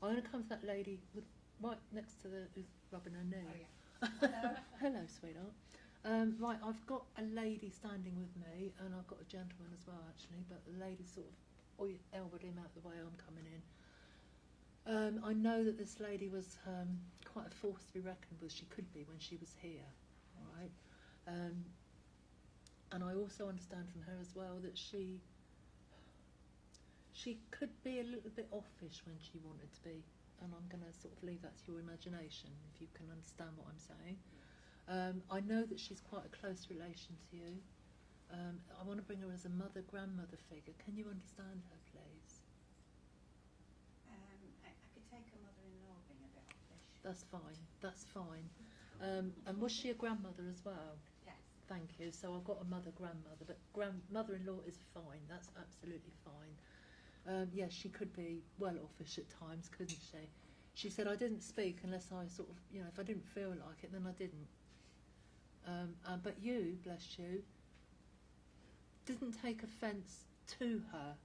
I'm going to come to that lady with, right next to the who's rubbing her knee. Oh, yeah. Hello, sweetheart. Right, I've got a lady standing with me, and I've got a gentleman as well, actually, but the lady sort of elbowed him out the way. I'm coming in. I know that this lady was quite a force to be reckoned with. She could be when she was here, all right? And I also understand from her as well that she could be a little bit offish when she wanted to be, and I'm going to sort of leave that to your imagination, if you can understand what I'm saying. I know that she's quite a close relation to you. I want to bring her as a mother-grandmother figure. Can you understand her, please? I could take a mother-in-law being a bit offish. That's fine, that's fine. And was she a grandmother as well? Yes. Thank you. So I've got a mother-grandmother, but mother-in-law is fine. That's absolutely fine. Yes, she could be well offish at times, couldn't she? She said, I didn't speak unless I sort of, if I didn't feel like it, then I didn't. But you, bless you, didn't take offence to her.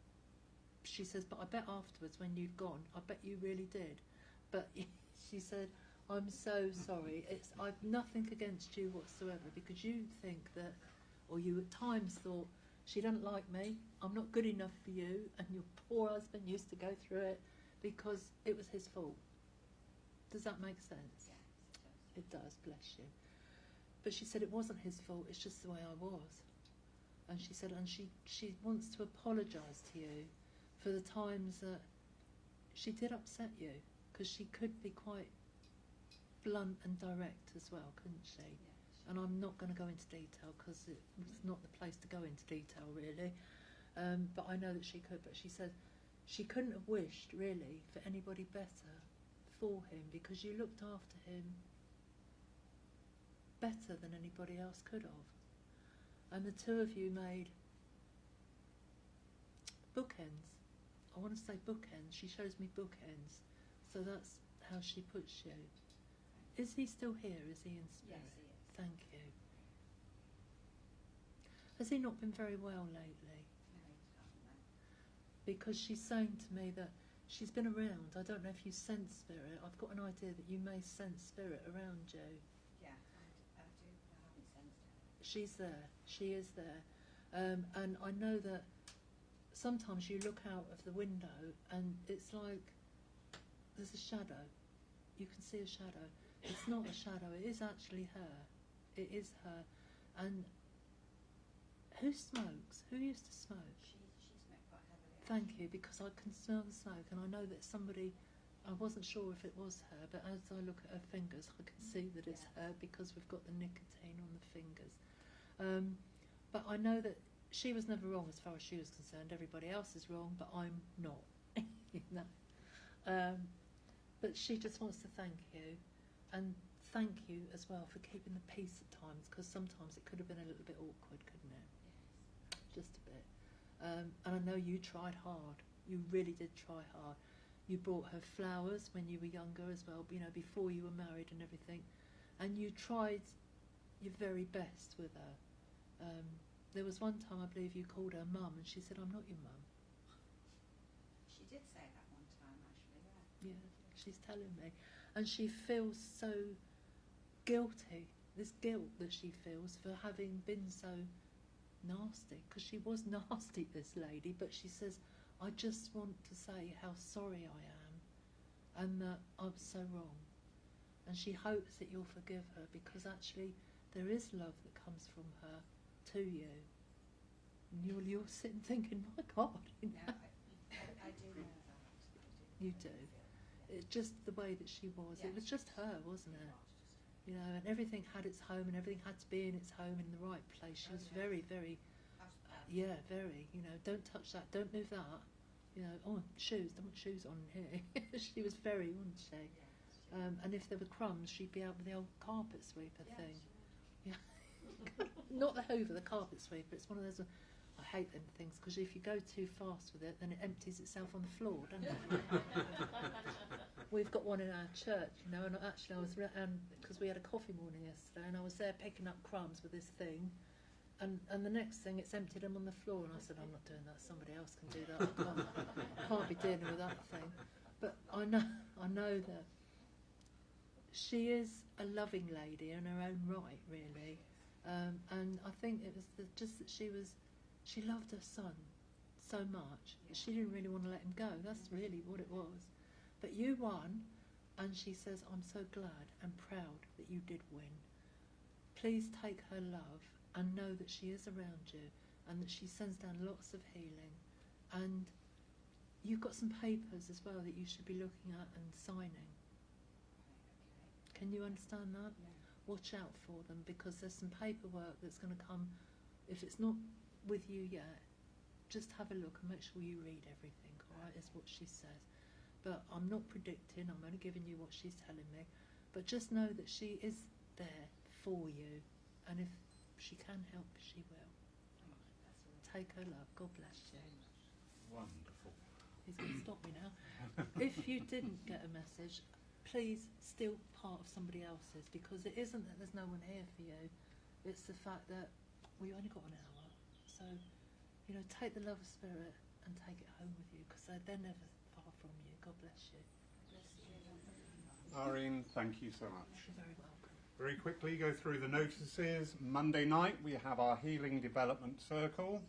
She says, but I bet afterwards when you'd gone, I bet you really did. But she said, I'm so sorry. I've nothing against you whatsoever, because you think that, or you at times thought, she doesn't like me, I'm not good enough for you, and your poor husband used to go through it because it was his fault. Does that make sense? Yes. It does, bless you. But she said it wasn't his fault, it's just the way I was. And she said, and she wants to apologise to you for the times that she did upset you, because she could be quite blunt and direct as well, couldn't she? Yes. And I'm not going to go into detail because it's not the place to go into detail, really. But I know that she could. But she said she couldn't have wished, really, for anybody better for him, because you looked after him better than anybody else could have. And the two of you made bookends. I want to say bookends. She shows me bookends. So that's how she puts you. Is he still here? Is he in spirit? Yes, he is. Thank you. Has he not been very well lately? No, he doesn't know. Because she's saying to me that she's been around. I don't know if you sense spirit. I've got an idea that you may sense spirit around you. Yeah, I do. I haven't sensed her. She's there. She is there. And I know that sometimes you look out of the window and it's like there's a shadow. You can see a shadow. It's not a shadow. It is actually her. It is her. And who smokes? Who used to smoke? She smoked quite heavily. Thank you, because I can smell the smoke, and I know that somebody. I wasn't sure if it was her, but as I look at her fingers, I can see that it's her because we've got the nicotine on the fingers. But I know that she was never wrong as far as she was concerned. Everybody else is wrong, but I'm not. You know. But she just wants to thank you, and thank you as well for keeping the peace at times, because sometimes it could have been a little bit awkward, couldn't it? Just a bit. And I know you tried hard. You really did try hard. You brought her flowers when you were younger as well, you know, before you were married and everything. And you tried your very best with her. There was one time, I believe, you called her mum, and she said, "I'm not your mum." She did say that one time, actually, Yeah, she's telling me. And she feels so guilty, this guilt that she feels for having been so nasty, because she was nasty, this lady, but she says, "I just want to say how sorry I am and that I'm so wrong." And she hopes that you'll forgive her, because actually there is love that comes from her to you. And you're sitting thinking, my God, you yeah. know. No, I do know that. You do. It's just the way that she was. Yeah. It was just her, wasn't it? You know, and everything had its home, and everything had to be in its home in the right place. She was very, very, yeah, very. You know, don't touch that, don't move that. You know, oh, shoes, don't put shoes on here. She was very, wasn't she? And if there were crumbs, she'd be out with the old carpet sweeper thing. Yeah. Not the Hoover, the carpet sweeper. It's one of those. I hate them things, because if you go too fast with it, then it empties itself on the floor, doesn't it? We've got one in our church, you know, and actually I was, because we had a coffee morning yesterday, and I was there picking up crumbs with this thing, and the next thing it's emptied them on the floor, and I said, "I'm not doing that, somebody else can do that, I can't be dealing with that thing." But I know that she is a loving lady in her own right, really, and I think it was just that she loved her son so much. She didn't really want to let him go. That's really what it was. But you won, and she says, "I'm so glad and proud that you did win. Please take her love and know that she is around you, and that she sends down lots of healing. And you've got some papers as well that you should be looking at and signing. Can you understand that? Watch out for them, because there's some paperwork that's going to come. If it's not with you yet, just have a look and make sure you read everything, all right, is what she says. But I'm not predicting, I'm only giving you what she's telling me. But just know that she is there for you, and if she can help, she will. Take her love. God bless you. Wonderful. He's going to stop me now. If you didn't get a message, please steal part of somebody else's, because it isn't that there's no one here for you. It's the fact that we only got an hour. So, you know, take the love of spirit and take it home with you, because they're never far from you. God bless you. Irene, thank you so much. You're very welcome. Very quickly go through the notices. Monday night we have our Healing Development Circle.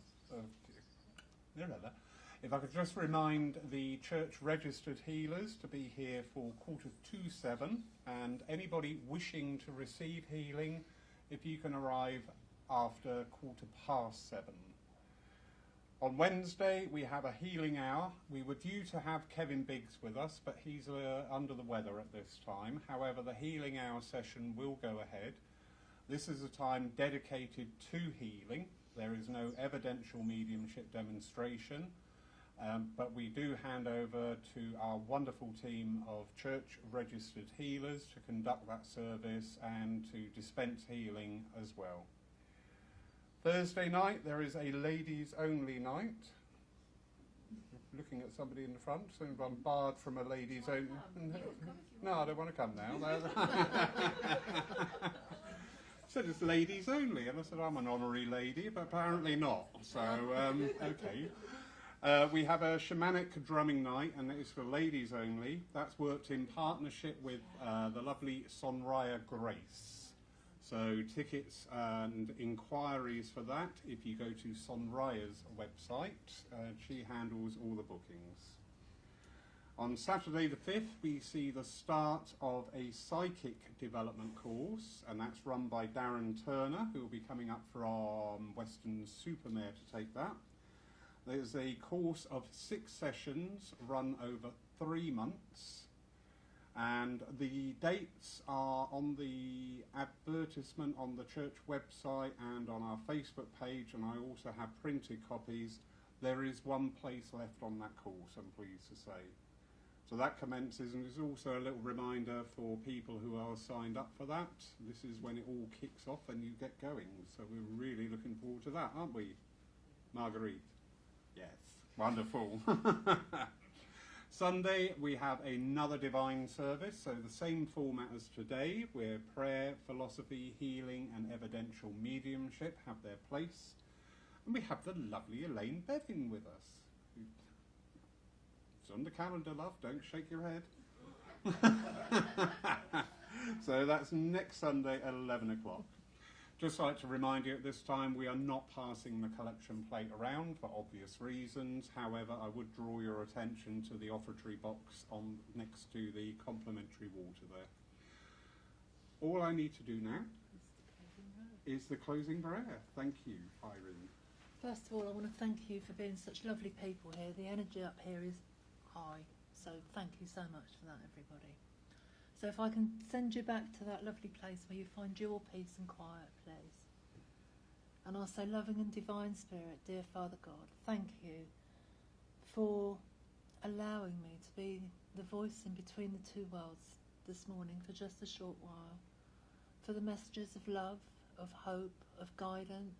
If I could just remind the church registered healers to be here for 7:45, and anybody wishing to receive healing, if you can arrive after 7:15. On Wednesday we have a healing hour. We were due to have Kevin Biggs with us, but he's under the weather at this time. However, the healing hour session will go ahead. This is a time dedicated to healing. There is no evidential mediumship demonstration, but we do hand over to our wonderful team of church registered healers to conduct that service and to dispense healing as well. Thursday night there is a ladies only night. Looking at somebody in the front, so I'm barred from a ladies only. No, I don't want to come now. Said it's ladies only, and I said I'm an honorary lady, but apparently not. So okay. We have a shamanic drumming night, and it's for ladies only. That's worked in partnership with the lovely Sonraya Grace. So tickets and inquiries for that, if you go to Sonraya's website, she handles all the bookings. On Saturday the 5th, we see the start of a psychic development course, and that's run by Darren Turner, who will be coming up from Weston-super-Mare to take that. There's a course of 6 sessions run over 3 months, and the dates are on the advertisement on the church website and on our Facebook page, and I also have printed copies. There is one place left on that course, I'm pleased to say. So that commences, and there's also a little reminder for people who are signed up for that. This is when it all kicks off and you get going. So we're really looking forward to that, aren't we, Marguerite? Yes, wonderful. Sunday, we have another divine service, so the same format as today, where prayer, philosophy, healing and evidential mediumship have their place. And we have the lovely Elaine Bevin with us. It's on the calendar, love, don't shake your head. So that's next Sunday at 11 o'clock. Just like to remind you at this time, we are not passing the collection plate around for obvious reasons. However, I would draw your attention to the offertory box on next to the complimentary water there. All I need to do now is the closing prayer. Thank you, Irene. First of all, I want to thank you for being such lovely people here. The energy up here is high, so thank you so much for that, everybody. So if I can send you back to that lovely place where you find your peace and quiet, please. And I'll say, loving and divine Spirit, dear Father God, thank you for allowing me to be the voice in between the two worlds this morning for just a short while, for the messages of love, of hope, of guidance,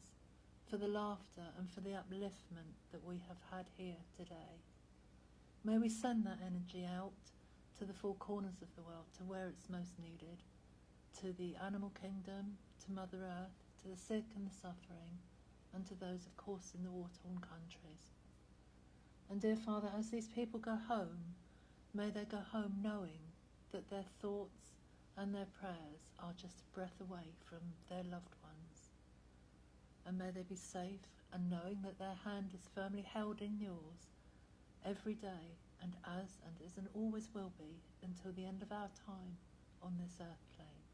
for the laughter and for the upliftment that we have had here today. May we send that energy out to the four corners of the world, to where it's most needed, to the animal kingdom, to Mother Earth, to the sick and the suffering, and to those, of course, in the war-torn countries. And dear Father, as these people go home, may they go home knowing that their thoughts and their prayers are just a breath away from their loved ones. And may they be safe and knowing that their hand is firmly held in yours every day, and as and is and always will be until the end of our time on this earth plane.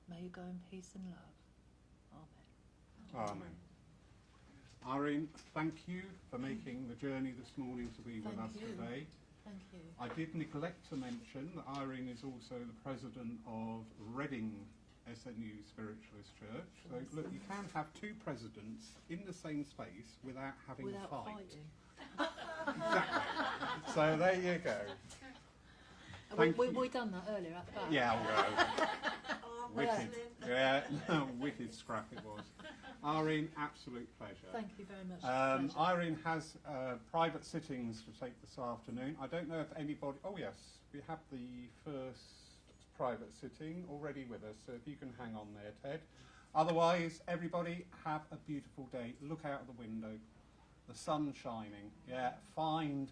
May you go in peace and love. Amen. Amen. Irene, thank you for making the journey this morning to be with Thank us you. today. Thank you. I did neglect to mention that Irene is also the president of Reading SNU Spiritualist Church. So look, you can have 2 presidents in the same space without having Without a fight. fighting. Exactly. So there you go. Thank you. We done that earlier at the back. Yeah, well, Oh, wicked. Rosalind. Yeah, wicked scrap it was. Irene, absolute pleasure. Thank you very much. It's a pleasure. Irene has private sittings to take this afternoon. I don't know if anybody... Oh, yes, we have the first private sitting already with us, so if you can hang on there, Ted. Otherwise, everybody have a beautiful day. Look out of the window. The sun's shining. Yeah, find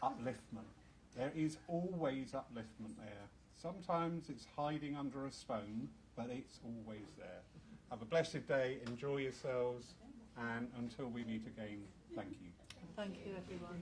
upliftment. There is always upliftment there. Sometimes it's hiding under a stone, but it's always there. Have a blessed day, enjoy yourselves, and until we meet again, thank you. Thank you, everyone.